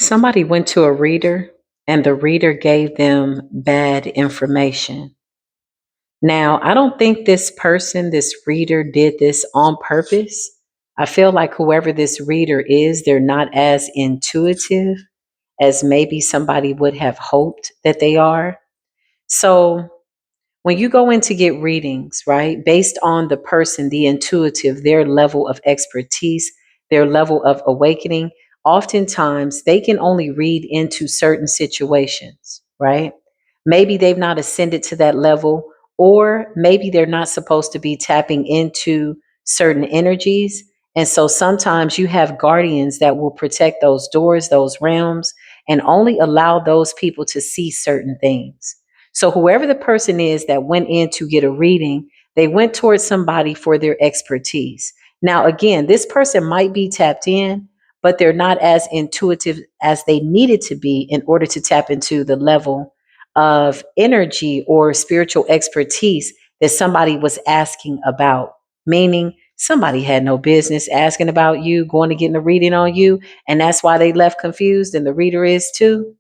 Somebody went to a reader and the reader gave them bad information. Now, I don't think this person, this reader, did this on purpose. I feel like whoever this reader is, they're not as intuitive as maybe somebody would have hoped that they are. So, when you go in to get readings, right, based on the person, the intuitive, their level of expertise, their level of awakening, oftentimes they can only read into certain situations, right? Maybe they've not ascended to that level, or maybe they're not supposed to be tapping into certain energies. And so sometimes you have guardians that will protect those doors, those realms, and only allow those people to see certain things. So, whoever the person is that went in to get a reading, they went towards somebody for their expertise. Now, again, this person might be tapped in, but they're not as intuitive as they needed to be in order to tap into the level of energy or spiritual expertise that somebody was asking about. Meaning, somebody had no business asking about you, going to get a reading on you, and that's why they left confused, and the reader is too.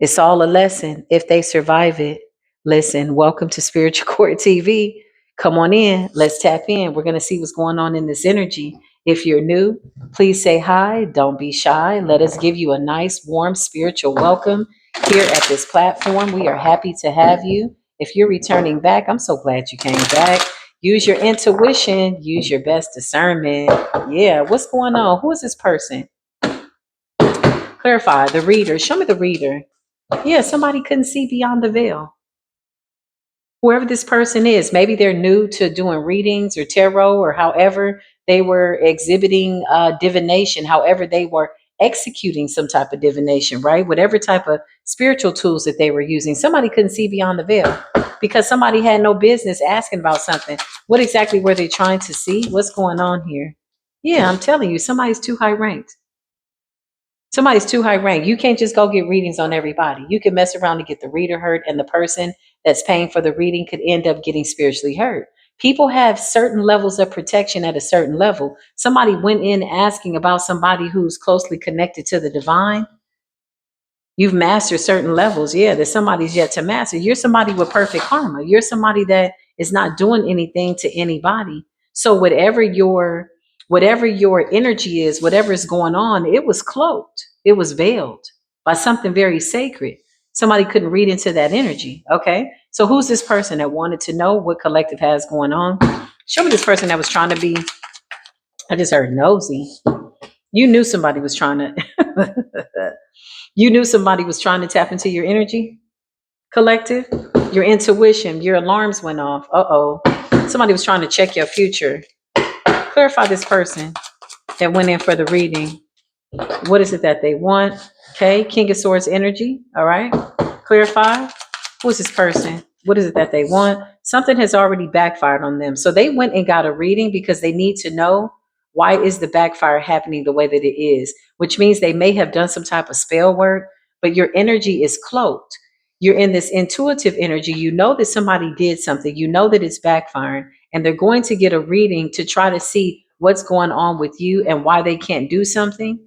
It's all a lesson if they survive it. Listen, welcome to Spiritual Court TV. Come on in. Let's tap in. We're going to see what's going on in this energy. If you're new, please say hi. Don't be shy. Let us give you a nice, warm spiritual welcome here at this platform. We are happy to have you. If you're returning back, I'm so glad you came back. Use your intuition, use your best discernment. Yeah, what's going on? Who is this person? Clarify the reader. Show me the reader. Yeah, somebody couldn't see beyond the veil. Whoever this person is, maybe they're new to doing readings or tarot, or however they were exhibiting divination, however they were executing some type of divination, right? Whatever type of spiritual tools that they were using, somebody couldn't see beyond the veil because somebody had no business asking about something. What exactly were they trying to see? What's going on here? Yeah, I'm telling you, somebody's too high ranked. Somebody's too high ranked. You can't just go get readings on everybody. You can mess around and get the reader hurt, and the person that's paying for the reading could end up getting spiritually hurt. People have certain levels of protection at a certain level. Somebody went in asking about somebody who's closely connected to the divine. You've mastered certain levels, yeah, that somebody's yet to master. You're somebody with perfect karma. You're somebody that is not doing anything to anybody. So whatever your energy is, whatever is going on, it was cloaked, it was veiled by something very sacred. Somebody couldn't read into that energy. Okay. So who's this person that wanted to know what collective has going on? Show me this person that was trying to be, I just heard nosy. You knew somebody was trying to you knew somebody was trying to tap into your energy, collective, your intuition, your alarms went off. Uh-oh. Somebody was trying to check your future. Clarify this person that went in for the reading. What is it that they want? Okay, King of Swords energy. All right. Clarify. Who is this person? What is it that they want? Something has already backfired on them. So they went and got a reading because they need to know, why is the backfire happening the way that it is, which means they may have done some type of spell work, but your energy is cloaked. You're in this intuitive energy. You know that somebody did something. You know that it's backfiring, and they're going to get a reading to try to see what's going on with you and why they can't do something.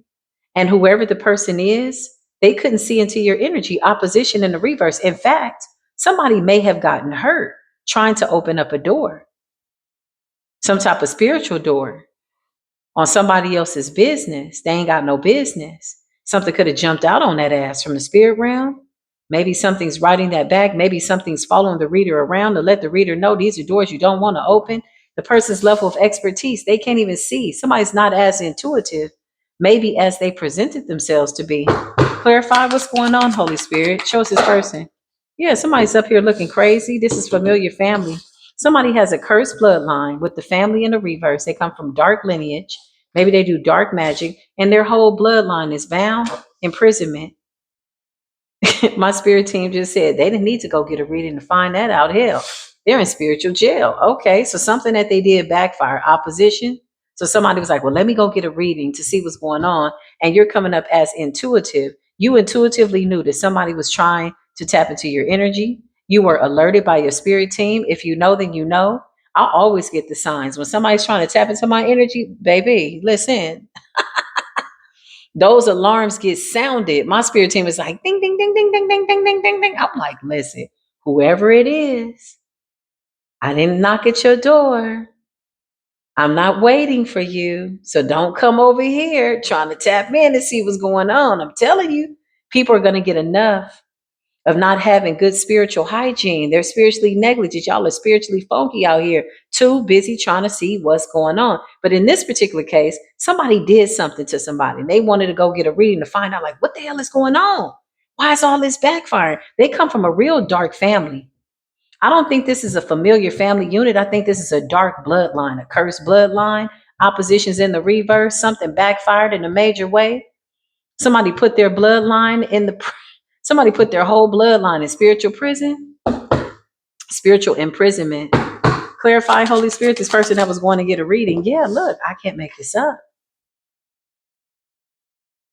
And whoever the person is, they couldn't see into your energy. Opposition in the reverse. In fact, somebody may have gotten hurt trying to open up a door, some type of spiritual door on somebody else's business. They ain't got no business. Something could have jumped out on that ass from the spirit realm. Maybe something's writing that back. Maybe something's following the reader around to let the reader know these are doors you don't want to open. The person's level of expertise, they can't even see. Somebody's not as intuitive, maybe as they presented themselves to be. Clarify what's going on, Holy Spirit. Show us this person. Yeah, somebody's up here looking crazy. This is familiar family. Somebody has a cursed bloodline with the family in the reverse. They come from dark lineage. Maybe they do dark magic, and their whole bloodline is bound, imprisonment. My spirit team just said they didn't need to go get a reading to find that out. Hell, they're in spiritual jail. Okay, so something that they did backfire, opposition. So somebody was like, well, let me go get a reading to see what's going on. And you're coming up as intuitive. You intuitively knew that somebody was trying to tap into your energy. You were alerted by your spirit team. If you know, then you know. I always get the signs when somebody's trying to tap into my energy, baby. Listen, Those alarms get sounded. My spirit team is like ding, ding, ding, ding, ding, ding, ding, ding, ding, ding. I'm like, listen, whoever it is, I didn't knock at your door. I'm not waiting for you. So don't come over here trying to tap in and see what's going on. I'm telling you, people are going to get enough of not having good spiritual hygiene. They're spiritually negligent. Y'all are spiritually funky out here, too busy trying to see what's going on. But in this particular case, somebody did something to somebody. And they wanted to go get a reading to find out, like, what the hell is going on? Why is all this backfiring? They come from a real dark family. I don't think this is a familiar family unit. I think this is a dark bloodline, a cursed bloodline. Oppositions in the reverse, something backfired in a major way. Somebody put their bloodline in the somebody put their whole bloodline in spiritual prison, spiritual imprisonment. Clarify, Holy Spirit, this person that was going to get a reading. Yeah, look, I can't make this up.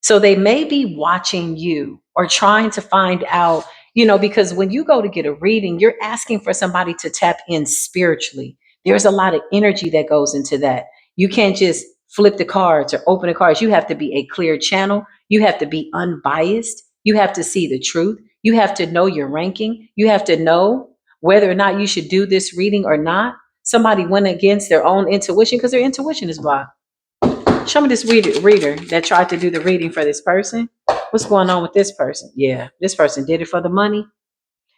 So they may be watching you or trying to find out, because when you go to get a reading, you're asking for somebody to tap in spiritually. There's a lot of energy that goes into that. You can't just flip the cards or open the cards. You have to be a clear channel. You have to be unbiased. You have to see the truth. You have to know your ranking. You have to know whether or not you should do this reading or not. Somebody went against their own intuition because their intuition is blocked. Show me this reader that tried to do the reading for this person. What's going on with this person? Yeah, this person did it for the money.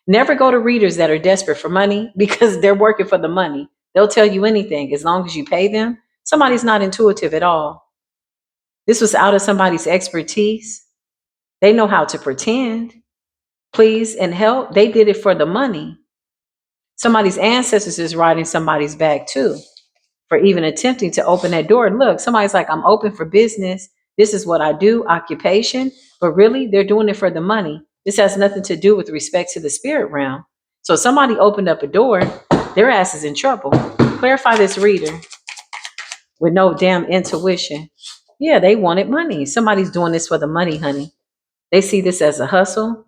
Never go to readers that are desperate for money because they're working for the money. They'll tell you anything as long as you pay them. Somebody's not intuitive at all. This was out of somebody's expertise. They know how to pretend, please, and help. They did it for the money. Somebody's ancestors is riding somebody's back too, for even attempting to open that door. Look, somebody's like, I'm open for business. This is what I do, occupation. But really, they're doing it for the money. This has nothing to do with respect to the spirit realm. So somebody opened up a door, their ass is in trouble. Clarify this reader with no damn intuition. Yeah, they wanted money. Somebody's doing this for the money, honey. They see this as a hustle.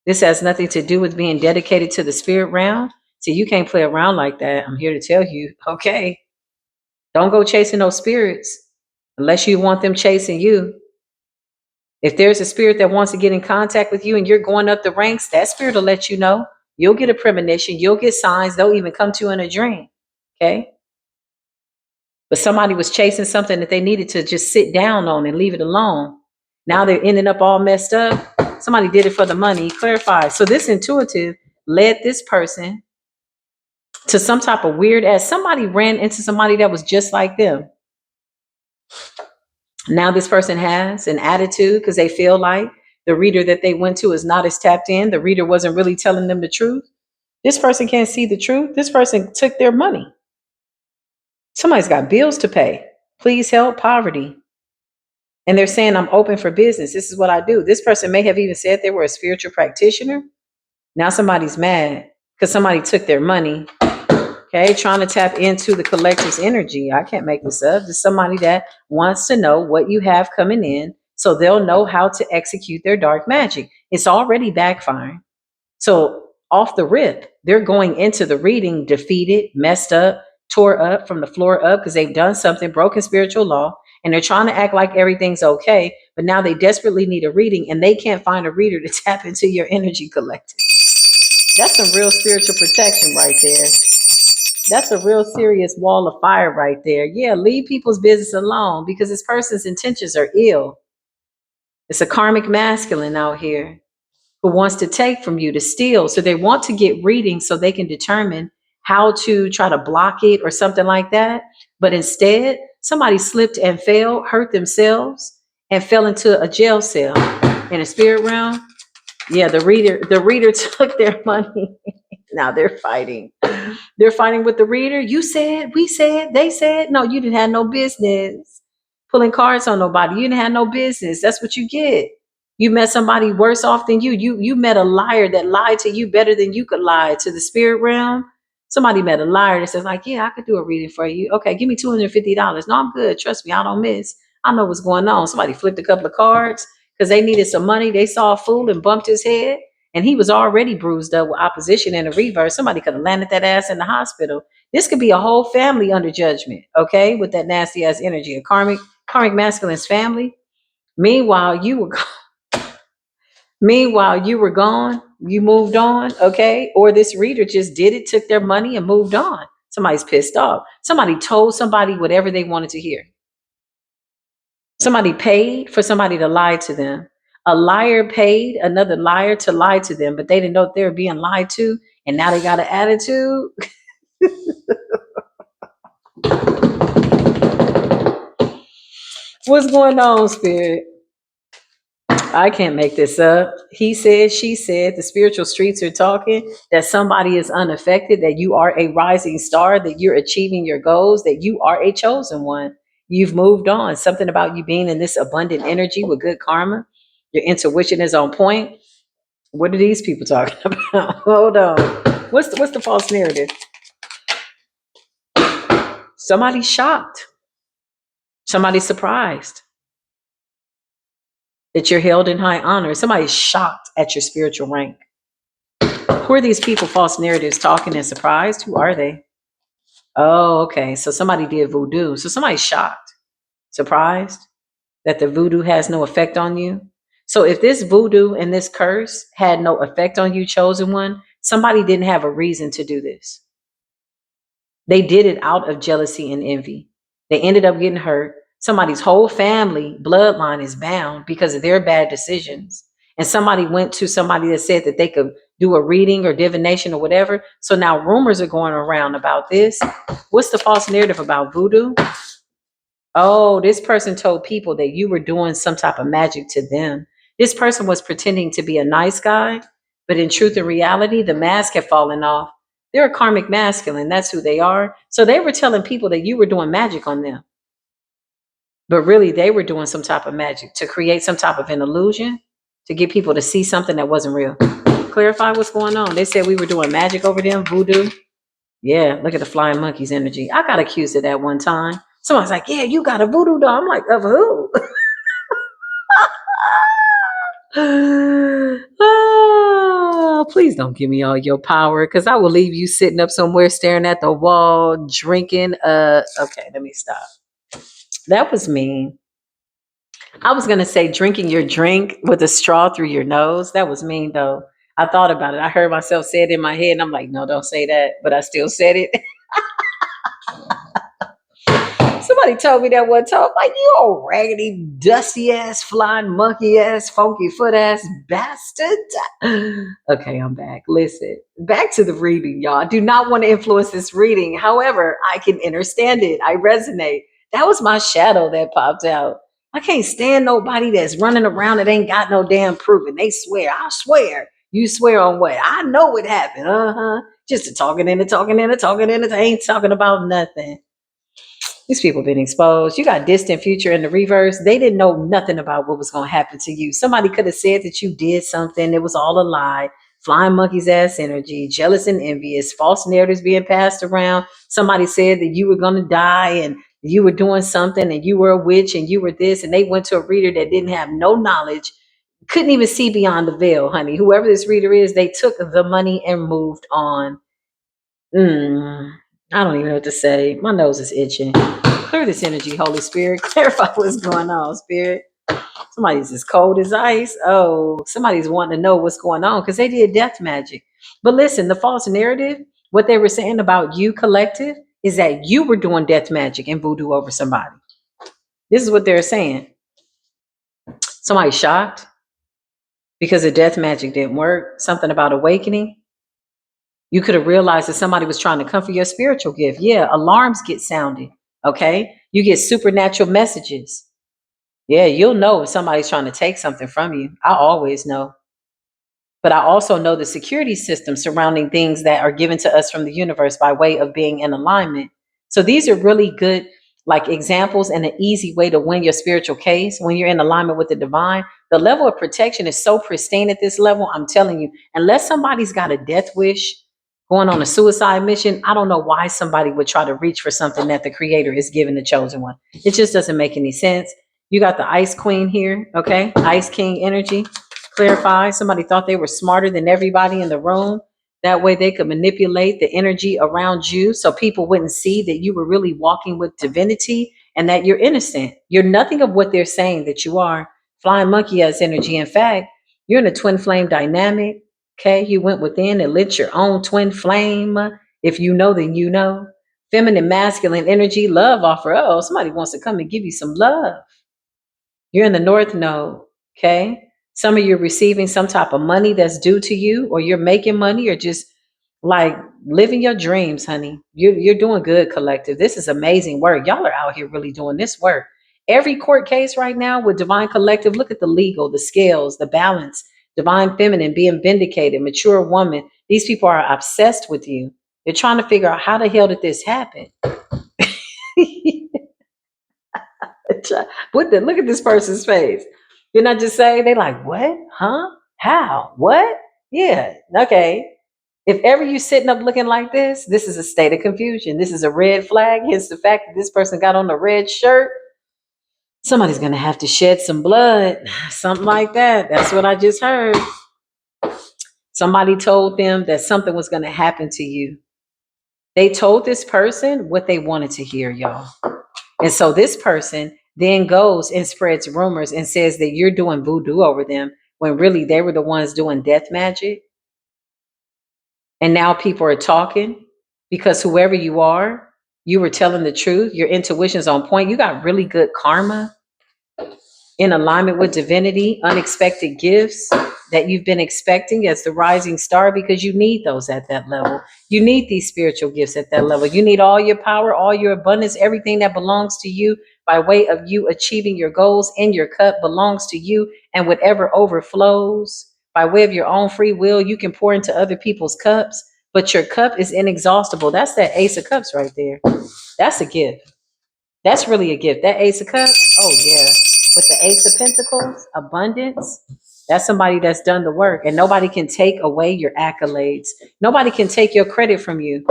This has nothing to do with being dedicated to the spirit realm. See, you can't play around like that. I'm here to tell you, okay, don't go chasing those spirits unless you want them chasing you. If there's a spirit that wants to get in contact with you and you're going up the ranks, that spirit will let you know. You'll get a premonition. You'll get signs. They'll even come to you in a dream. Okay. But somebody was chasing something that they needed to just sit down on and leave it alone. Now they're ending up all messed up. Somebody did it for the money. Clarify. So this intuitive led this person to some type of weird ass. Somebody ran into somebody that was just like them. Now this person has an attitude because they feel like the reader that they went to is not as tapped in. The reader wasn't really telling them the truth. This person can't see the truth. This person took their money. Somebody's got bills to pay. Please help, poverty. And they're saying, I'm open for business. This is what I do. This person may have even said they were a spiritual practitioner. Now somebody's mad because somebody took their money. Okay, trying to tap into the collective's energy. I can't make this up. There's somebody that wants to know what you have coming in so they'll know how to execute their dark magic. It's already backfiring. So off the rip, they're going into the reading defeated, messed up, tore up from the floor up because they've done something, broken spiritual law, and they're trying to act like everything's okay. But now they desperately need a reading and they can't find a reader to tap into your energy collective. That's some real spiritual protection right there. That's a real serious wall of fire right there. Yeah, leave people's business alone because this person's intentions are ill. It's a karmic masculine out here who wants to take from you, to steal. So they want to get readings so they can determine how to try to block it or something like that. But instead, somebody slipped and fell, hurt themselves, and fell into a jail cell in a spirit realm. Yeah, the reader took their money. Now they're fighting. They're fighting with the reader. You said, we said, they said. No, you didn't have no business pulling cards on nobody. You didn't have no business. That's what you get. You met somebody worse off than you. You met a liar that lied to you better than you could lie to the spirit realm. Somebody met a liar that says, like, yeah, I could do a reading for you. Okay, give me $250. No, I'm good. Trust me, I don't miss. I know what's going on. Somebody flipped a couple of cards because they needed some money. They saw a fool and bumped his head. And he was already bruised up with opposition in the reverse. Somebody could have landed that ass in the hospital. This could be a whole family under judgment, okay, with that nasty ass energy. A karmic masculine's family. Meanwhile, you were Meanwhile, you were gone, you moved on, okay? Or this reader just did it, took their money and moved on. Somebody's pissed off. Somebody told somebody whatever they wanted to hear. Somebody paid for somebody to lie to them. A liar paid another liar to lie to them, but they didn't know they were being lied to, and now they got an attitude. What's going on, Spirit? I can't make this up. He said, she said, the spiritual streets are talking that somebody is unaffected, that you are a rising star, that you're achieving your goals, that you are a chosen one. You've moved on. Something about you being in this abundant energy with good karma. Your intuition is on point. What are these people talking about? Hold on. What's the false narrative? Somebody's shocked. Somebody's surprised that you're held in high honor. Somebody's shocked at your spiritual rank. Who are these people, false narratives, talking and surprised? Who are they? Oh, okay. So somebody did voodoo. So somebody's shocked, surprised that the voodoo has no effect on you. So if this voodoo and this curse had no effect on you, chosen one, somebody didn't have a reason to do this. They did it out of jealousy and envy. They ended up getting hurt. Somebody's whole family bloodline is bound because of their bad decisions. And somebody went to somebody that said that they could do a reading or divination or whatever. So now rumors are going around about this. What's the false narrative about voodoo? Oh, this person told people that you were doing some type of magic to them. This person was pretending to be a nice guy, but in truth and reality, the mask had fallen off. They're a karmic masculine. That's who they are. So they were telling people that you were doing magic on them, but really they were doing some type of magic to create some type of an illusion to get people to see something that wasn't real. Clarify what's going on. They said we were doing magic over them, voodoo. Yeah, look at the flying monkeys energy. I got accused of that one time. Someone's like, yeah, you got a voodoo doll. I'm like, of who? Oh, please don't give me all your power because I will leave you sitting up somewhere staring at the wall, drinking. Okay, let me stop. That was mean. I was gonna say drinking your drink with a straw through your nose. That was mean though. I thought about it. I heard myself say it in my head, and I'm like, no, don't say that. But I still said it. Somebody told me that one time, like, you old raggedy, dusty ass, flying monkey ass, funky foot ass bastard. Okay, I'm back. Listen, back to the reading, y'all. I do not want to influence this reading. However, I can understand it. I resonate. That was my shadow that popped out. I can't stand nobody that's running around that ain't got no damn proof. And they swear, I swear. You swear on what? I know it happened. Just a talking and a talking and a talking and a ain't talking about nothing. These people been exposed. You got distant future in the reverse. They didn't know nothing about what was going to happen to you. Somebody could have said that you did something. It was all a lie. Flying monkey's ass energy, jealous and envious, false narratives being passed around. Somebody said that you were going to die and you were doing something and you were a witch and you were this. And they went to a reader that didn't have no knowledge, couldn't even see beyond the veil, honey. Whoever this reader is, they took the money and moved on. I don't even know what to say. My nose is itching. Clear this energy, Holy Spirit. Clarify what's going on, Spirit. Somebody's as cold as ice. Oh, somebody's wanting to know what's going on because they did death magic. But listen, the false narrative, what they were saying about you, collective, is that you were doing death magic and voodoo over somebody. This is what they're saying. Somebody's shocked because the death magic didn't work. Something about awakening. You could have realized that somebody was trying to come for your spiritual gift. Yeah, alarms get sounded. Okay. You get supernatural messages. Yeah, you'll know if somebody's trying to take something from you. I always know. But I also know the security system surrounding things that are given to us from the universe by way of being in alignment. So these are really good, like examples and an easy way to win your spiritual case when you're in alignment with the divine. The level of protection is so pristine at this level. I'm telling you, unless somebody's got a death wish, going on a suicide mission, I don't know why somebody would try to reach for something that the creator is giving the chosen one. It just doesn't make any sense. You got the ice queen here, okay? Ice king energy. Clarify. Somebody thought they were smarter than everybody in the room. That way they could manipulate the energy around you so people wouldn't see that you were really walking with divinity and that you're innocent. You're nothing of what they're saying that you are. Flying monkey ass energy. In fact, you're in a twin flame dynamic. Okay. You went within and lit your own twin flame. If you know, then you know. Feminine, masculine energy, love offer. Oh, somebody wants to come and give you some love. You're in the North Node. Okay. Some of you are receiving some type of money that's due to you, or you're making money, or just like living your dreams, honey. You're doing good, collective. This is amazing work. Y'all are out here really doing this work. Every court case right now with Divine Collective, look at the legal, the scales, the balance, Divine Feminine being vindicated, mature woman. These people are obsessed with you. They're trying to figure out how the hell did this happen? Look at this person's face. Didn't I just say they like, what? Huh? How? What? Yeah. Okay. If ever you sitting up looking like this is a state of confusion. This is a red flag. Hence the fact that this person got on a red shirt. Somebody's gonna have to shed some blood. Something like that. That's what I just heard. Somebody told them that something was gonna happen to you. They told this person what they wanted to hear, y'all. And so this person then goes and spreads rumors and says that you're doing voodoo over them when really they were the ones doing death magic. And now people are talking because whoever you are, you were telling the truth. Your intuition's on point. You got really good karma in alignment with divinity, unexpected gifts that you've been expecting as the rising star, because you need those at that level. You need these spiritual gifts at that level. You need all your power, all your abundance, everything that belongs to you by way of you achieving your goals in your cup belongs to you, and whatever overflows by way of your own free will, you can pour into other people's cups, but your cup is inexhaustible. That's that Ace of Cups right there. That's a gift. That's really a gift. That Ace of Cups, oh yeah. With the Ace of Pentacles, abundance, that's somebody that's done the work. And nobody can take away your accolades. Nobody can take your credit from you.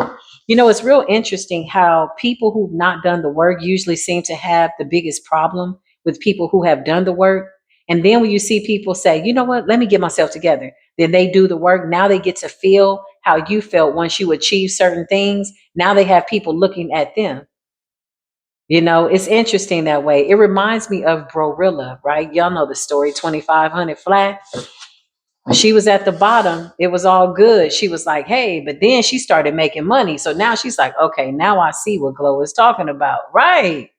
You know, it's real interesting how people who've not done the work usually seem to have the biggest problem with people who have done the work. And then when you see people say, you know what, let me get myself together, then they do the work. Now they get to feel how you felt once you achieve certain things. Now they have people looking at them. You know, it's interesting that way. It reminds me of Brorilla, right? Y'all know the story, 2,500 flat. When she was at the bottom, it was all good. She was like, hey, but then she started making money. So now she's like, okay, now I see what Glow is talking about. Right.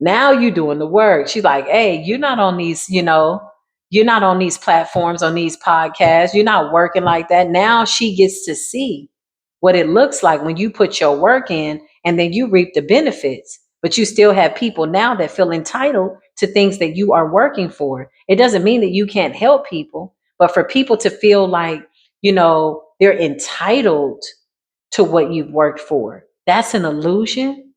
Now you doing the work. She's like, hey, you're not on these, you're not on these platforms, on these podcasts. You're not working like that. Now she gets to see what it looks like when you put your work in and then you reap the benefits. But you still have people now that feel entitled to things that you are working for. It doesn't mean that you can't help people, but for people to feel like, they're entitled to what you've worked for, that's an illusion.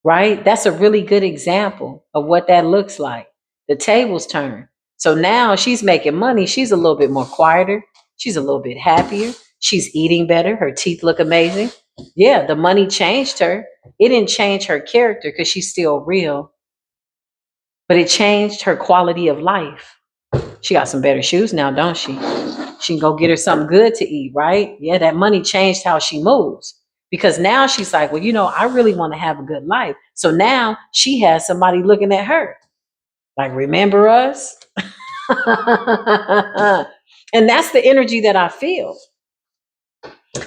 Right? That's a really good example of what that looks like. The tables turn. So now she's making money. She's a little bit more quieter. She's a little bit happier. She's eating better. Her teeth look amazing. Yeah, the money changed her. It didn't change her character because she's still real, but it changed her quality of life. She got some better shoes now, don't she? She can go get her something good to eat, right? Yeah, that money changed how she moves. Because now she's like, well, I really want to have a good life. So now she has somebody looking at her like, remember us? And that's the energy that I feel.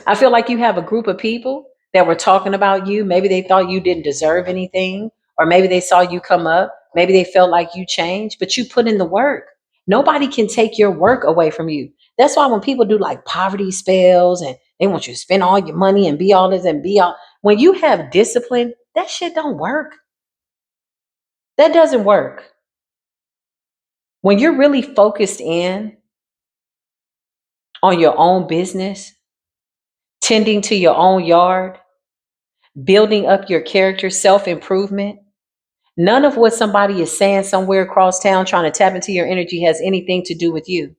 I feel like you have a group of people that were talking about you. Maybe they thought you didn't deserve anything, or maybe they saw you come up. Maybe they felt like you changed, but you put in the work. Nobody can take your work away from you. That's why when people do like poverty spells and they want you to spend all your money and be all this and be all, when you have discipline, that shit don't work. That doesn't work. When you're really focused in on your own business, tending to your own yard, building up your character, self-improvement, none of what somebody is saying somewhere across town trying to tap into your energy has anything to do with you.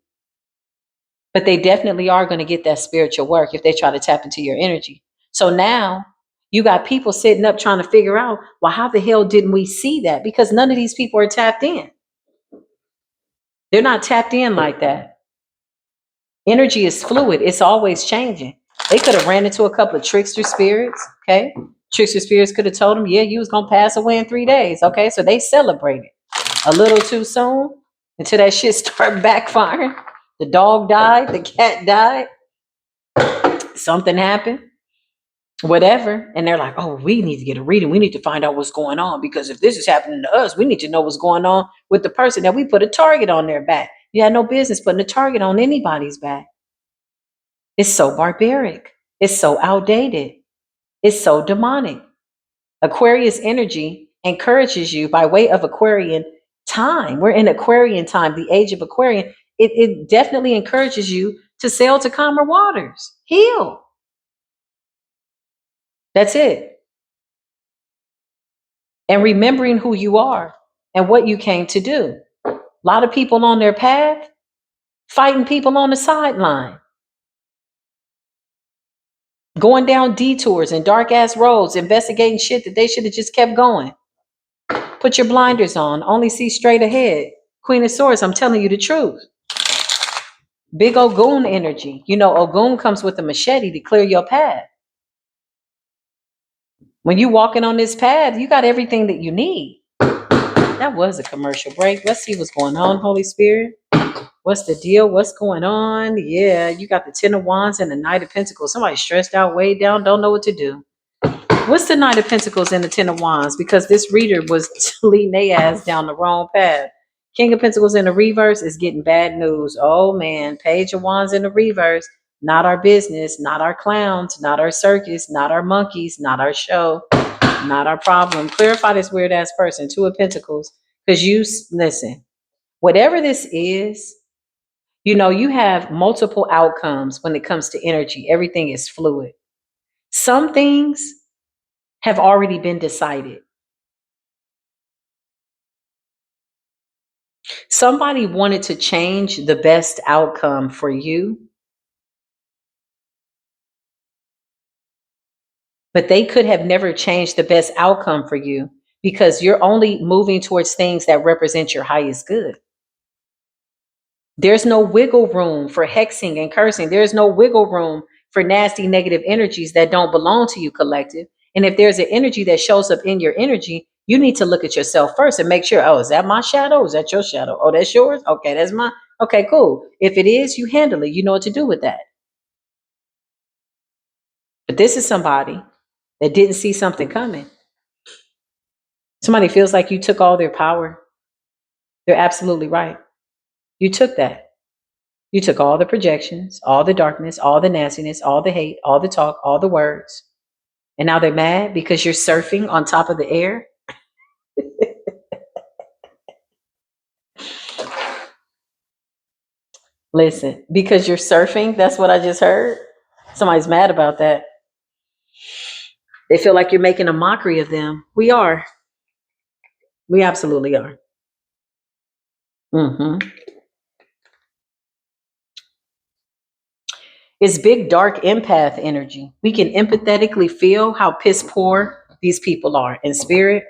But they definitely are going to get that spiritual work if they try to tap into your energy. So now you got people sitting up trying to figure out, well, how the hell didn't we see that? Because none of these people are tapped in. They're not tapped in like that. Energy is fluid. It's always changing. They could have ran into a couple of trickster spirits. Okay. Trickster spirits could have told them, yeah, you was going to pass away in 3 days. Okay. So they celebrated. a little too soon until that shit start backfiring. The dog died, the cat died, something happened, whatever. And they're like, oh, we need to get a reading. We need to find out what's going on because if this is happening to us, we need to know what's going on with the person that we put a target on their back. You had no business putting a target on anybody's back. It's so barbaric. It's so outdated. It's so demonic. Aquarius energy encourages you by way of Aquarian time. We're in Aquarian time, the age of Aquarian. It definitely encourages you to sail to calmer waters, heal. That's it. And remembering who you are and what you came to do. A lot of people on their path fighting people on the sideline, going down detours and dark ass roads, investigating shit that they should have just kept going. Put your blinders on, only see straight ahead. Queen of Swords, I'm telling you the truth. Big Ogun energy. You know, Ogun comes with a machete to clear your path. When you walking on this path, you got everything that you need. That was a commercial break. Let's see what's going on, Holy Spirit. What's the deal? What's going on? Yeah, you got the Ten of Wands and the Knight of Pentacles. Somebody stressed out, way down, don't know what to do. What's the Knight of Pentacles and the Ten of Wands? Because this reader was leading their ass down the wrong path. King of Pentacles in the reverse is getting bad news. Oh man, Page of Wands in the reverse. Not our business, not our clowns, not our circus, not our monkeys, not our show, not our problem. Clarify this weird ass person. Two of Pentacles. Because listen, whatever this is, you know, you have multiple outcomes when it comes to energy. Everything is fluid. Some things have already been decided. Somebody wanted to change the best outcome for you, but they could have never changed the best outcome for you because you're only moving towards things that represent your highest good. There's no wiggle room for hexing and cursing. There's no wiggle room for nasty negative energies that don't belong to you, collective. And if there's an energy that shows up in your energy, you need to look at yourself first and make sure, oh, is that my shadow? Is that your shadow? Oh, that's yours? Okay, that's mine. Okay, cool. If it is, you handle it. You know what to do with that. But this is somebody that didn't see something coming. Somebody feels like you took all their power. They're absolutely right. You took that. You took all the projections, all the darkness, all the nastiness, all the hate, all the talk, all the words. And now they're mad because you're surfing on top of the air. Listen, because you're surfing, that's what I just heard. Somebody's mad about that. They feel like you're making a mockery of them. We are. We absolutely are. It's big, dark empath energy. We can empathetically feel how piss poor these people are in spirit.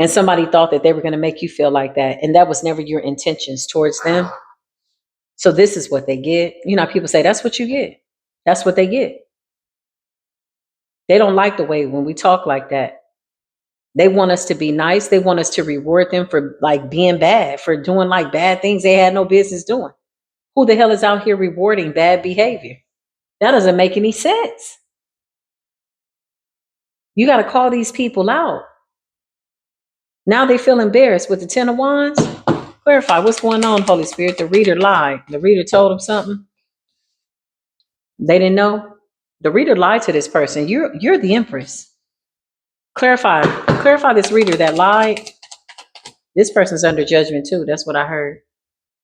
And somebody thought that they were going to make you feel like that. And that was never your intentions towards them. So this is what they get. You know, people say, that's what you get. That's what they get. They don't like the way when we talk like that. They want us to be nice. They want us to reward them for like being bad, for doing like bad things they had no business doing. Who the hell is out here rewarding bad behavior? That doesn't make any sense. You got to call these people out. Now they feel embarrassed with the Ten of Wands. Clarify what's going on, Holy Spirit. The reader lied. The reader told them something. They didn't know. The reader lied to this person. You're the Empress. Clarify this reader that lied. This person's under judgment too. That's what I heard.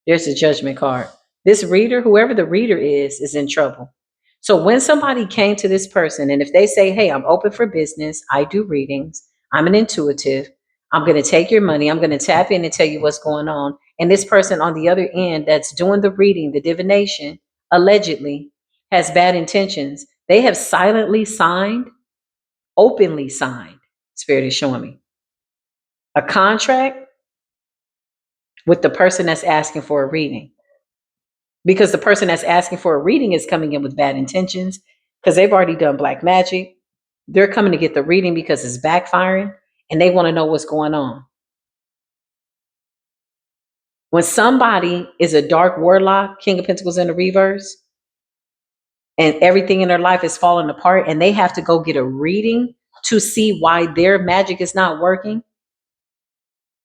There's a judgment card. This reader, whoever the reader is in trouble. So when somebody came to this person and if they say, hey, I'm open for business, I do readings, I'm an intuitive, I'm going to take your money, I'm going to tap in and tell you what's going on. And this person on the other end that's doing the reading, the divination, allegedly has bad intentions. They have silently signed, openly signed, Spirit is showing me, a contract with the person that's asking for a reading. Because the person that's asking for a reading is coming in with bad intentions because they've already done black magic. They're coming to get the reading because it's backfiring and they want to know what's going on. When somebody is a dark warlock, King of Pentacles in the reverse, and everything in their life is falling apart, and they have to go get a reading to see why their magic is not working,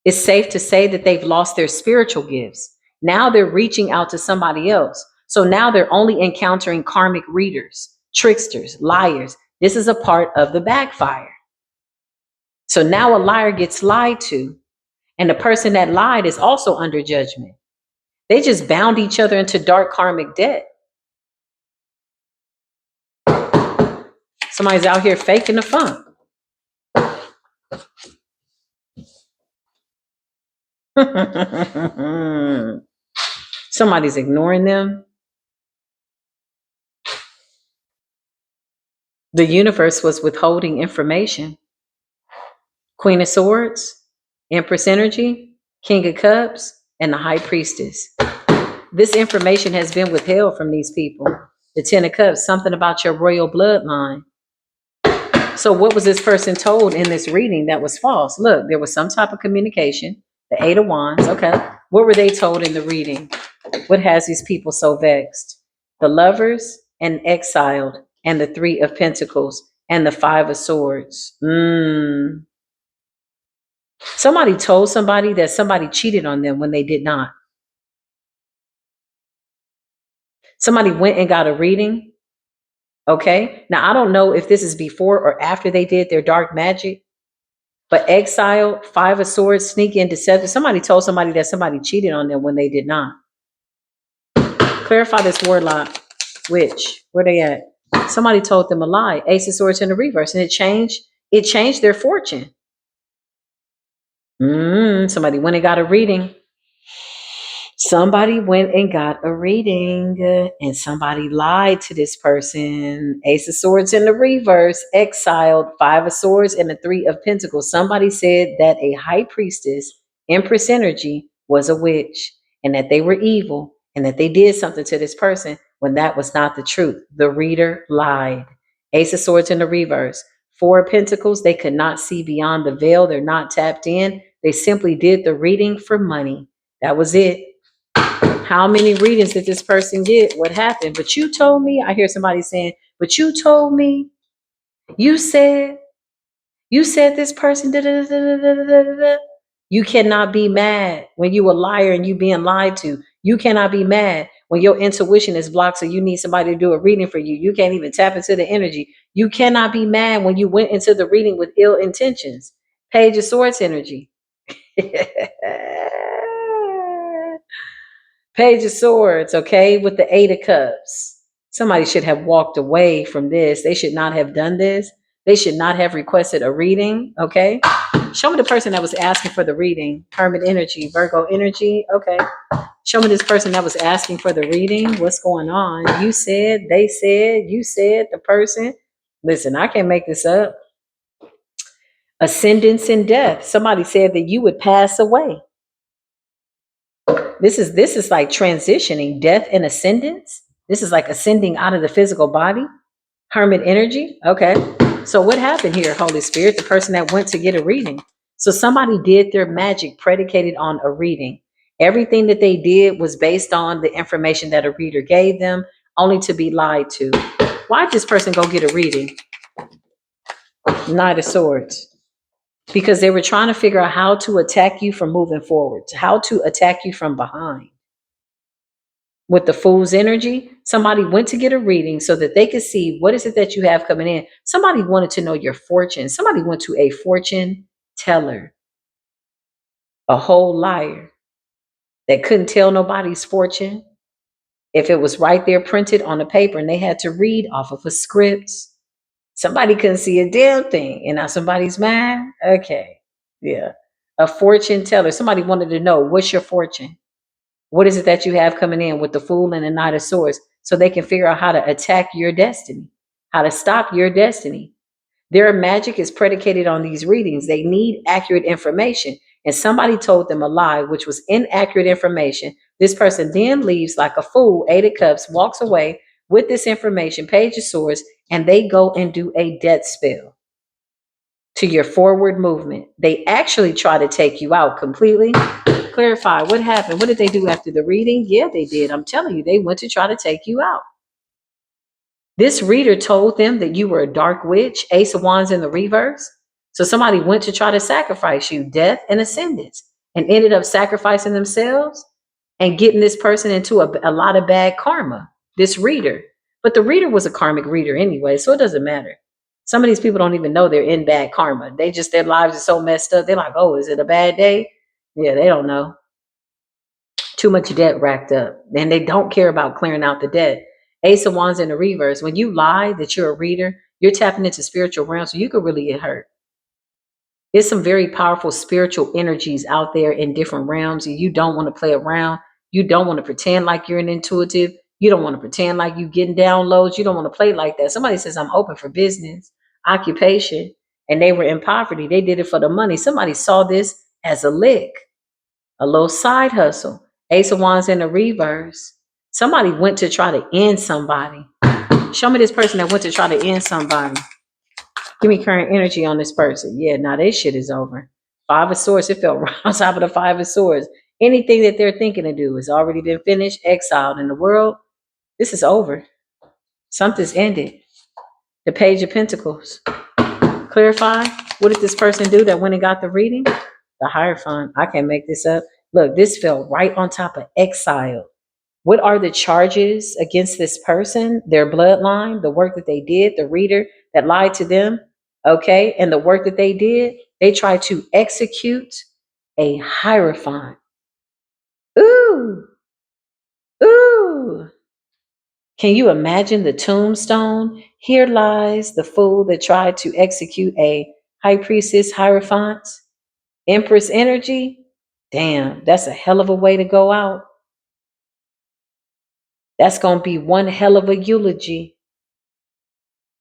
it's safe to say that they've lost their spiritual gifts. Now they're reaching out to somebody else. So now they're only encountering karmic readers, tricksters, liars. This is a part of the backfire. So now a liar gets lied to, and the person that lied is also under judgment. They just bound each other into dark karmic debt. Somebody's out here faking the funk. Somebody's ignoring them. The universe was withholding information. Queen of Swords, Empress Energy, King of Cups, and the High Priestess. This information has been withheld from these people. The Ten of Cups, something about your royal bloodline. So what was this person told in this reading that was false? Look, there was some type of communication. The Eight of Wands, okay. What were they told in the reading? What has these people so vexed? The Lovers and Exiled, and the Three of Pentacles, and the Five of Swords. Somebody told somebody that somebody cheated on them when they did not. Somebody went and got a reading. Okay. Now, I don't know if this is before or after they did their dark magic, but Exile, Five of Swords, sneak in, deceptive. Somebody told somebody that somebody cheated on them when they did not. Clarify this warlock. Witch. Where they at? Somebody told them a lie. Ace of Swords in the reverse, and it changed their fortune. Somebody went and got a reading. Somebody went and got a reading, and somebody lied to this person. Ace of Swords in the reverse, exiled, Five of Swords, and the Three of Pentacles. Somebody said that a high priestess, Empress Energy, was a witch, and that they were evil, and that they did something to this person when that was not the truth. The reader lied. Ace of Swords in the reverse. Four of Pentacles, they could not see beyond the veil. They're not tapped in. They simply did the reading for money. That was it. How many readings did this person get? What happened? But you told me. I hear somebody saying, but you told me. You said this person. Da, da, da, da, da, da, da, da. You cannot be mad when you a liar and you being lied to. You cannot be mad when your intuition is blocked, so you need somebody to do a reading for you. You can't even tap into the energy. You cannot be mad when you went into the reading with ill intentions. Page of Swords energy. Page of Swords, okay, with the Eight of Cups. Somebody should have walked away from this. They should not have done this. They should not have requested a reading, okay? Show me the person that was asking for the reading. Hermit energy, Virgo energy, okay. Show me this person that was asking for the reading. What's going on? You said, they said, you said, the person. Listen, I can't make this up. Ascendance and death. Somebody said that you would pass away. This is like transitioning, death and ascendance. This is like ascending out of the physical body. Hermit energy. Okay. So what happened here, Holy Spirit? The person that went to get a reading. So somebody did their magic predicated on a reading. Everything that they did was based on the information that a reader gave them, only to be lied to. Why did this person go get a reading? Knight of Swords. Because they were trying to figure out how to attack you from moving forward, how to attack you from behind. With the Fool's energy, somebody went to get a reading so that they could see what is it that you have coming in. Somebody wanted to know your fortune. Somebody went to a fortune teller, a whole liar that couldn't tell nobody's fortune if it was right there printed on the paper and they had to read off of a script. Somebody couldn't see a damn thing, and now somebody's mad. Okay, yeah, a fortune teller. Somebody wanted to know, what's your fortune? What is it that you have coming in with the Fool and the Knight of Swords, so they can figure out how to attack your destiny, how to stop your destiny. Their magic is predicated on these readings. They need accurate information. And somebody told them a lie, which was inaccurate information. This person then leaves like a fool, Eight of Cups, walks away with this information, Page of Swords, and they go and do a death spell to your forward movement. They actually try to take you out completely. Clarify what happened. What did they do after the reading? Yeah, they did. I'm telling you, they went to try to take you out. This reader told them that you were a dark witch, Ace of Wands in the reverse. So somebody went to try to sacrifice you, death and ascendance, and ended up sacrificing themselves and getting this person into a lot of bad karma, this reader. But the reader was a karmic reader anyway, so it doesn't matter. Some of these people don't even know they're in bad karma. They just, their lives are so messed up. They're like, oh, is it a bad day? Yeah, they don't know. Too much debt racked up. And they don't care about clearing out the debt. Ace of Wands in the reverse. When you lie that you're a reader, you're tapping into spiritual realms, so you could really get hurt. There's some very powerful spiritual energies out there in different realms, and you don't want to play around. You don't want to pretend like you're an intuitive. You don't want to pretend like you're getting downloads. You don't want to play like that. Somebody says, I'm open for business, occupation, and they were in poverty. They did it for the money. Somebody saw this as a lick, a little side hustle. Ace of Wands in the reverse. Somebody went to try to end somebody. Show me this person that went to try to end somebody. Give me current energy on this person. Yeah, now this shit is over. Five of Swords. It felt right on top of the Five of Swords. Anything that they're thinking to do has already been finished, exiled in the world. This is over. Something's ended. The Page of Pentacles. Clarify. What did this person do that went and got the reading? The Hierophant. I can't make this up. Look, this fell right on top of exile. What are the charges against this person, their bloodline, the work that they did, the reader that lied to them? Okay. And the work that they did, they tried to execute a Hierophant. Ooh, ooh. Can you imagine the tombstone? Here lies the fool that tried to execute a high priestess Hierophant. Empress energy. Damn, that's a hell of a way to go out. That's going to be one hell of a eulogy.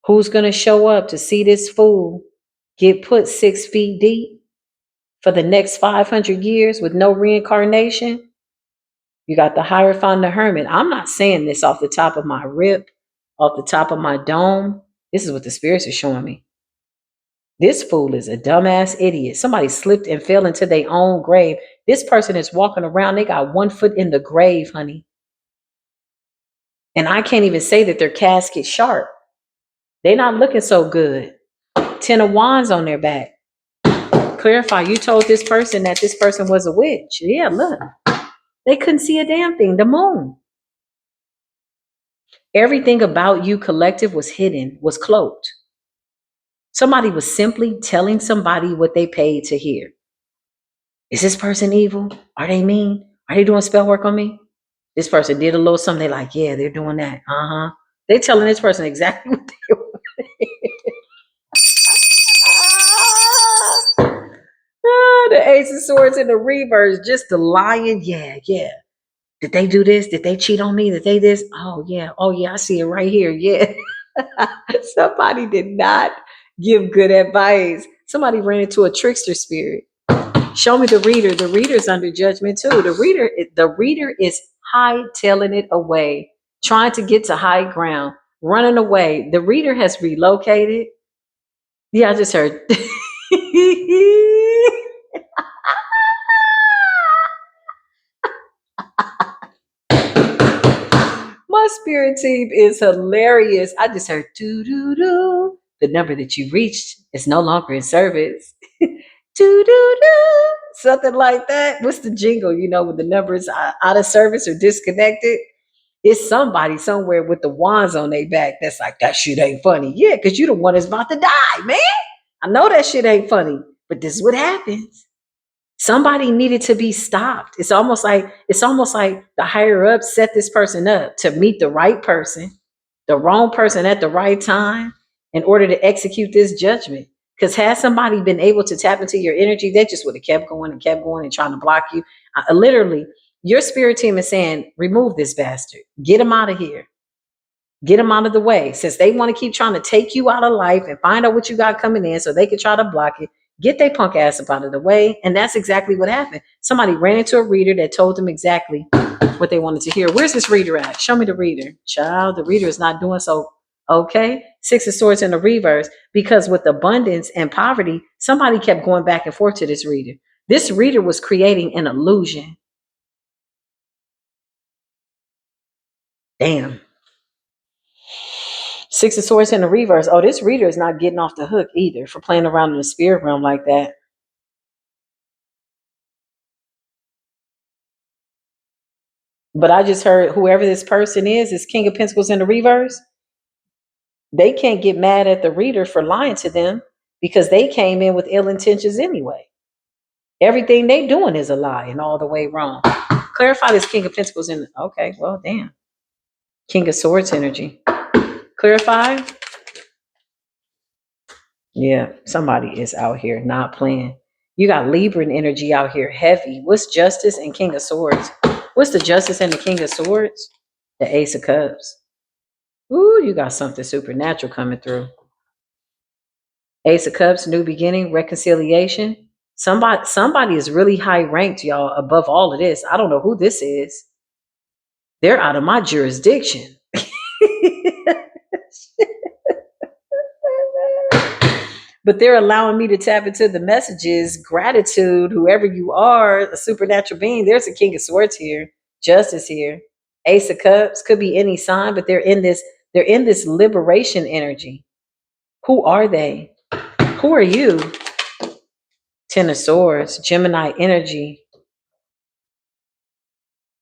Who's going to show up to see this fool get put 6 feet deep for the next 500 years with no reincarnation? You got the Hierophant, the Hermit. I'm not saying this off the top of my rip, off the top of my dome. This is what the spirits are showing me. This fool is a dumbass idiot. Somebody slipped and fell into their own grave. This person is walking around. They got 1 foot in the grave, honey. And I can't even say that their casket sharp. They're not looking so good. 10 of Wands on their back. Clarify, you told this person that this person was a witch. Yeah, look. They couldn't see a damn thing. The moon. Everything about you collective was hidden, was cloaked. Somebody was simply telling somebody what they paid to hear. Is this person evil? Are they mean? Are they doing spell work on me? This person did a little something. They're like, yeah, they're doing that. Uh-huh. They're telling this person exactly what they want. The Ace of Swords in the reverse, just the lying. Yeah, yeah. Did they do this? Did they cheat on me? Did they this? Oh yeah, I see it right here. Yeah. Somebody did not give good advice. Somebody ran into a trickster spirit. Show me the reader. The reader's under judgment too. The reader is hightailing it away, trying to get to high ground, running away. The reader has relocated. Yeah, I just heard. My spirit team is hilarious. I just heard doo doo doo. The number that you reached is no longer in service. Doo doo doo. Something like that. What's the jingle? You know, when the number is out of service or disconnected. It's somebody somewhere with the wands on their back that's like, that shit ain't funny. Yeah, because you the one that's about to die, man. I know that shit ain't funny, but this is what happens. Somebody needed to be stopped. It's almost like the higher up set this person up to meet the right person, the wrong person at the right time in order to execute this judgment. Because had somebody been able to tap into your energy, they just would have kept going and trying to block you. Literally, your spirit team is saying, remove this bastard. Get him out of here. Get them out of the way. Since they want to keep trying to take you out of life and find out what you got coming in so they can try to block it, get their punk ass up out of the way. And that's exactly what happened. Somebody ran into a reader that told them exactly what they wanted to hear. Where's this reader at? Show me the reader. Child, the reader is not doing so Okay. Six of Swords in the reverse. Because with abundance and poverty, somebody kept going back and forth to this reader. This reader was creating an illusion. Damn. Six of Swords in the reverse. Oh, this reader is not getting off the hook either for playing around in the spirit realm like that. But I just heard whoever this person is King of Pentacles in the reverse. They can't get mad at the reader for lying to them because they came in with ill intentions anyway. Everything they doing is a lie and all the way wrong. Clarify this King of Pentacles in. Okay, well, damn. King of Swords energy. Clarify. Yeah, somebody is out here not playing. You got Libran energy out here heavy. What's Justice and King of Swords? What's the Justice and the King of Swords? The Ace of Cups. Ooh, you got something supernatural coming through. Ace of Cups, new beginning, reconciliation. Somebody is really high ranked, y'all, above all of this. I don't know who this is. They're out of my jurisdiction. But they're allowing me to tap into the messages. Gratitude, whoever you are, a supernatural being. There's a King of Swords here, Justice here, Ace of Cups, could be any sign, but they're in this liberation energy. Who are they? Who are you? Ten of Swords, Gemini energy.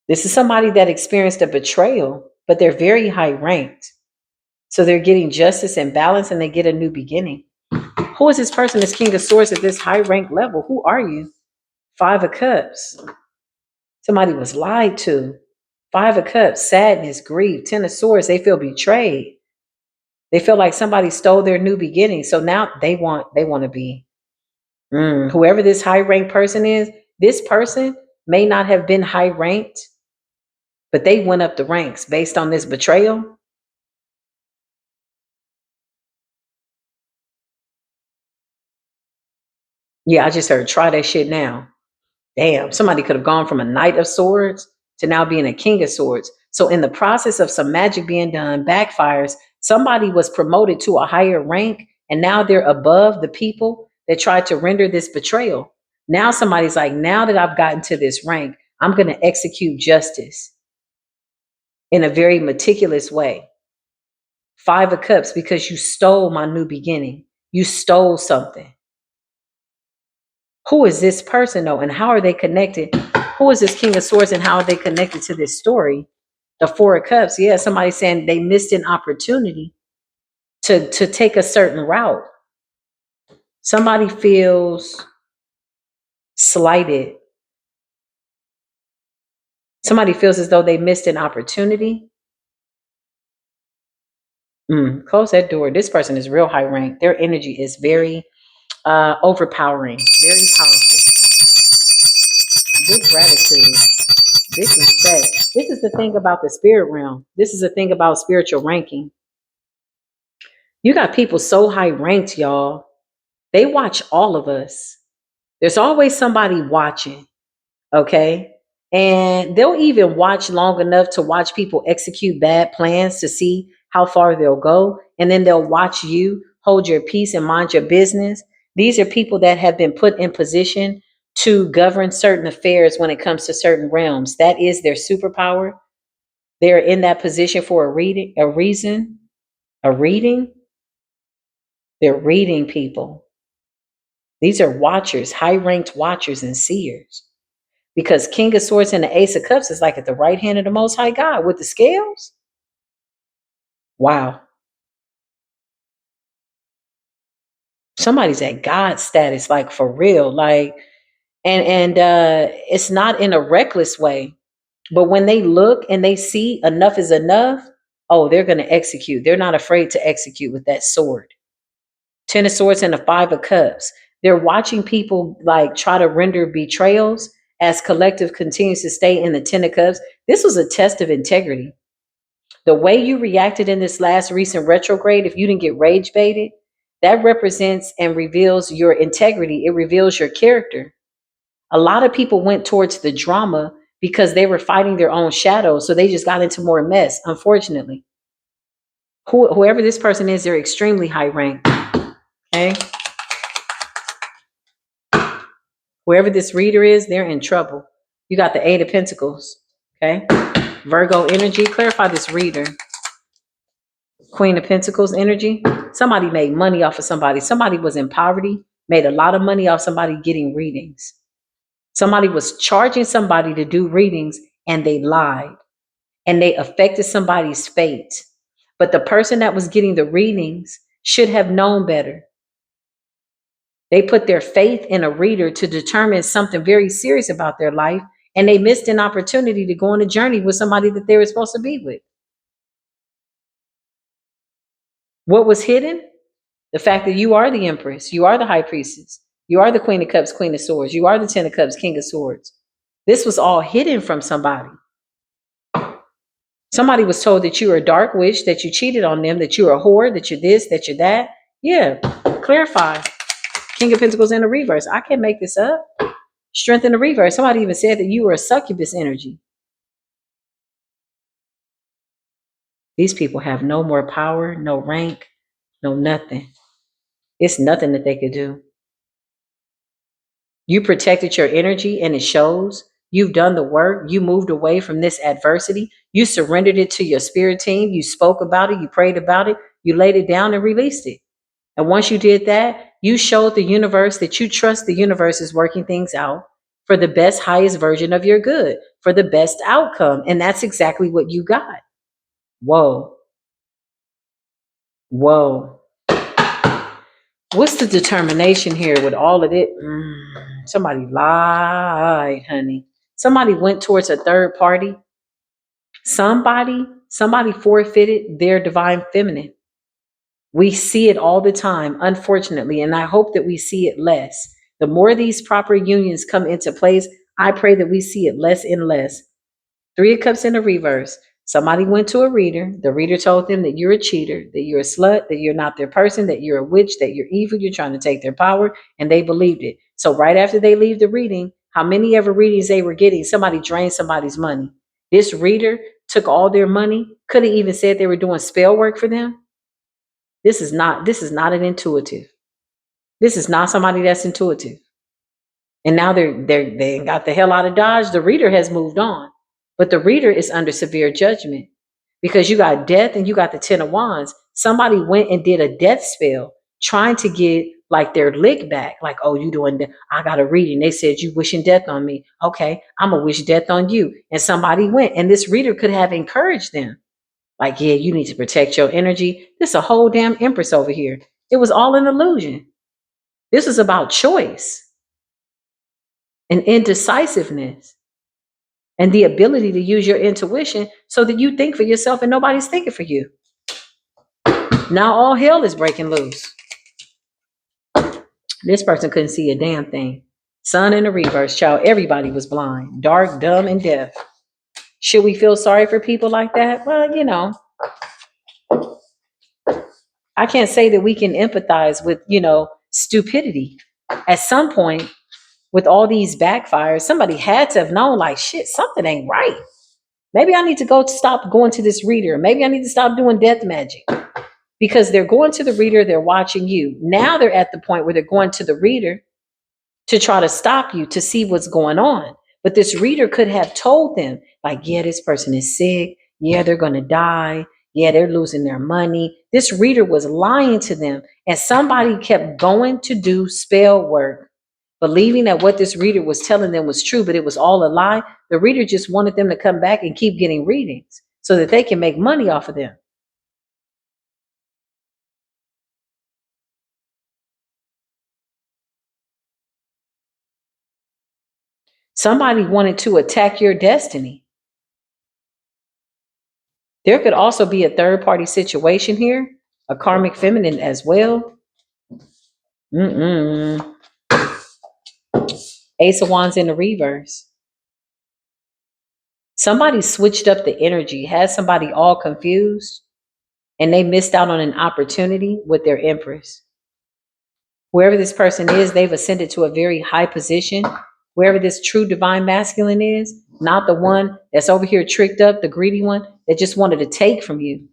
This is somebody that experienced a betrayal, but they're very high ranked. So they're getting justice and balance and they get a new beginning. Who is this person that's King of Swords at this high rank level? Who are you? Five of Cups. Somebody was lied to. Five of Cups, sadness, grief. Ten of Swords, they feel betrayed. They feel like somebody stole their new beginning. So now they want to be whoever this high ranked person is. This person may not have been high ranked, but they went up the ranks based on this betrayal. Yeah, I just heard try that shit now. Damn, somebody could have gone from a Knight of Swords to now being a King of Swords. So in the process of some magic being done, backfires, somebody was promoted to a higher rank and now they're above the people that tried to render this betrayal. Now somebody's like, now that I've gotten to this rank, I'm going to execute justice in a very meticulous way. Five of Cups, because you stole my new beginning. You stole something. Who is this person though, and how are they connected? Who is this King of Swords and how are they connected to this story? The Four of Cups. Yeah, somebody saying they missed an opportunity to take a certain route. Somebody feels slighted. Somebody feels as though they missed an opportunity. Close that door. This person is real high rank. Their energy is very overpowering, very powerful. Good gratitude. Disrespect. This is the thing about the spirit realm. This is the thing about spiritual ranking. You got people so high ranked, y'all. They watch all of us. There's always somebody watching, okay? And they'll even watch long enough to watch people execute bad plans to see how far they'll go. And then they'll watch you hold your peace and mind your business. These are people that have been put in position to govern certain affairs when it comes to certain realms. That is their superpower. They're in that position for a reason, a reading. They're reading people. These are watchers, high ranked watchers and seers. Because King of Swords and the Ace of Cups is like at the right hand of the Most High God with the scales. Wow. Somebody's at God status, like for real. Like, and it's not in a reckless way. But when they look and they see enough is enough, oh, they're going to execute. They're not afraid to execute with that sword. Ten of Swords and the Five of Cups. They're watching people like try to render betrayals as collective continues to stay in the Ten of Cups. This was a test of integrity. The way you reacted in this last recent retrograde, if you didn't get rage baited, that represents and reveals your integrity. It reveals your character. A lot of people went towards the drama because they were fighting their own shadows. So they just got into more mess, unfortunately. Whoever this person is, they're extremely high ranked. Okay. Whoever this reader is, they're in trouble. You got the Eight of Pentacles. Okay. Virgo energy. Clarify this reader. Queen of Pentacles energy. Somebody made money off of somebody. Somebody was in poverty, made a lot of money off somebody getting readings. Somebody was charging somebody to do readings and they lied and they affected somebody's fate. But the person that was getting the readings should have known better. They put their faith in a reader to determine something very serious about their life, and they missed an opportunity to go on a journey with somebody that they were supposed to be with. What was hidden? The fact that you are the Empress, you are the High Priestess, you are the Queen of Cups, Queen of Swords, you are the Ten of Cups, King of Swords. This was all hidden from somebody. Somebody was told that you were a dark witch, that you cheated on them, that you're a whore, that you're this, that you're that. Yeah, clarify. King of Pentacles in the reverse. I can't make this up. Strength in the reverse. Somebody even said that you were a succubus energy. These people have no more power, no rank, no nothing. It's nothing that they could do. You protected your energy and it shows. You've done the work. You moved away from this adversity. You surrendered it to your spirit team. You spoke about it. You prayed about it. You laid it down and released it. And once you did that, you showed the universe that you trust the universe is working things out for the best, highest version of your good, for the best outcome. And that's exactly what you got. Whoa. Whoa. What's the determination here with all of it? Somebody lied, honey. Somebody went towards a third party. Somebody forfeited their divine feminine. We see it all the time, unfortunately, and I hope that we see it less. The more these proper unions come into place, I pray that we see it less and less. Three of Cups in the reverse. Somebody went to a reader. The reader told them that you're a cheater, that you're a slut, that you're not their person, that you're a witch, that you're evil, you're trying to take their power, and they believed it. So right after they leave the reading, how many ever readings they were getting, somebody drained somebody's money. This reader took all their money, could have even said they were doing spell work for them. This is not an intuitive. This is not somebody that's intuitive. And now they got the hell out of Dodge. The reader has moved on. But the reader is under severe judgment because you got death and you got the Ten of Wands. Somebody went and did a death spell trying to get like their lick back. Like, oh, you doing that? I got a reading. They said you wishing death on me. Okay, I'm gonna wish death on you. And somebody went, and this reader could have encouraged them. Like, yeah, you need to protect your energy. This a whole damn Empress over here. It was all an illusion. This is about choice and indecisiveness and the ability to use your intuition so that you think for yourself and nobody's thinking for you. Now all hell is breaking loose. This person couldn't see a damn thing. Sun in the reverse, child. Everybody was blind, dark, dumb, and deaf. Should we feel sorry for people like that? Well, I can't say that we can empathize with, stupidity. At some point, with all these backfires, somebody had to have known, like, shit, something ain't right. Maybe I need to stop going to this reader. Maybe I need to stop doing death magic. Because they're going to the reader, they're watching you. Now they're at the point where they're going to the reader to try to stop you, to see what's going on. But this reader could have told them, like, yeah, this person is sick. Yeah, they're going to die. Yeah, they're losing their money. This reader was lying to them. And somebody kept going to do spell work, believing that what this reader was telling them was true, but it was all a lie. The reader just wanted them to come back and keep getting readings so that they can make money off of them. Somebody wanted to attack your destiny. There could also be a third party situation here, a karmic feminine as well. Ace of Wands in the reverse. Somebody switched up the energy, had somebody all confused, and they missed out on an opportunity with their Empress. Wherever this person is, they've ascended to a very high position. Wherever this true divine masculine is, not the one that's over here tricked up, the greedy one that just wanted to take from you.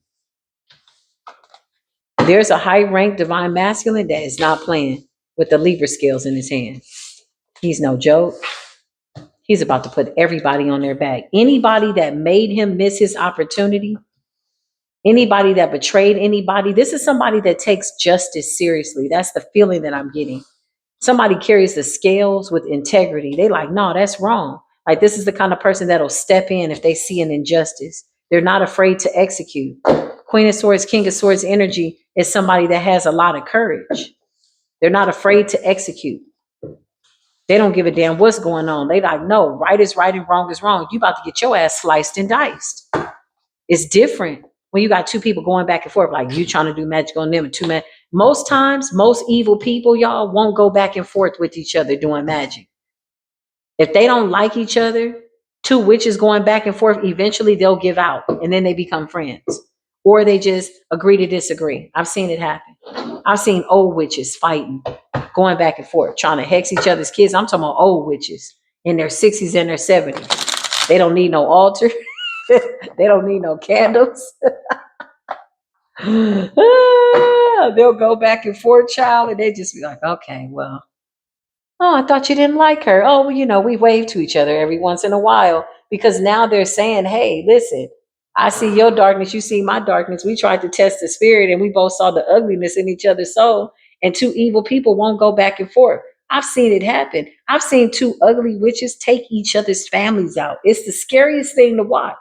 There's a high ranked divine masculine that is not playing with the Libra scales in his hand. He's no joke. He's about to put everybody on their back. Anybody that made him miss his opportunity, anybody that betrayed anybody, this is somebody that takes justice seriously. That's the feeling that I'm getting. Somebody carries the scales with integrity. They like, no, that's wrong. Like, this is the kind of person that'll step in if they see an injustice. They're not afraid to execute. Queen of Swords, King of Swords energy is somebody that has a lot of courage. They're not afraid to execute. They don't give a damn what's going on. They like, no, right is right and wrong is wrong. You about to get your ass sliced and diced. It's different when you got two people going back and forth, like you trying to do magic on them and two men. Most times, most evil people, y'all, won't go back and forth with each other doing magic. If they don't like each other, two witches going back and forth, eventually they'll give out and then they become friends. Or they just agree to disagree. I've seen it happen. I've seen old witches fighting, going back and forth, trying to hex each other's kids. I'm talking about old witches in their 60s and their 70s. They don't need no altar. They don't need no candles. They'll go back and forth, child, and they just be like, okay, well, oh, I thought you didn't like her. Oh, well, we wave to each other every once in a while because now they're saying, hey, listen, I see your darkness, you see my darkness. We tried to test the spirit and we both saw the ugliness in each other's soul, and two evil people won't go back and forth. I've seen it happen. I've seen two ugly witches take each other's families out. It's the scariest thing to watch.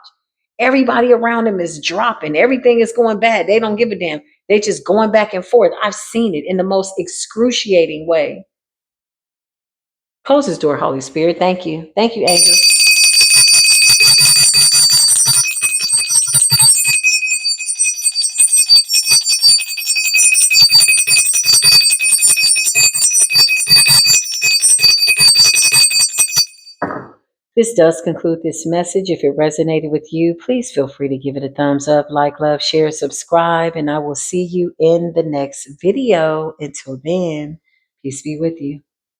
Everybody around them is dropping. Everything is going bad. They don't give a damn. They just going back and forth. I've seen it in the most excruciating way. Close this door, Holy Spirit. Thank you. Thank you, angels. This does conclude this message. If it resonated with you, please feel free to give it a thumbs up, like, love, share, subscribe, and I will see you in the next video. Until then, peace be with you.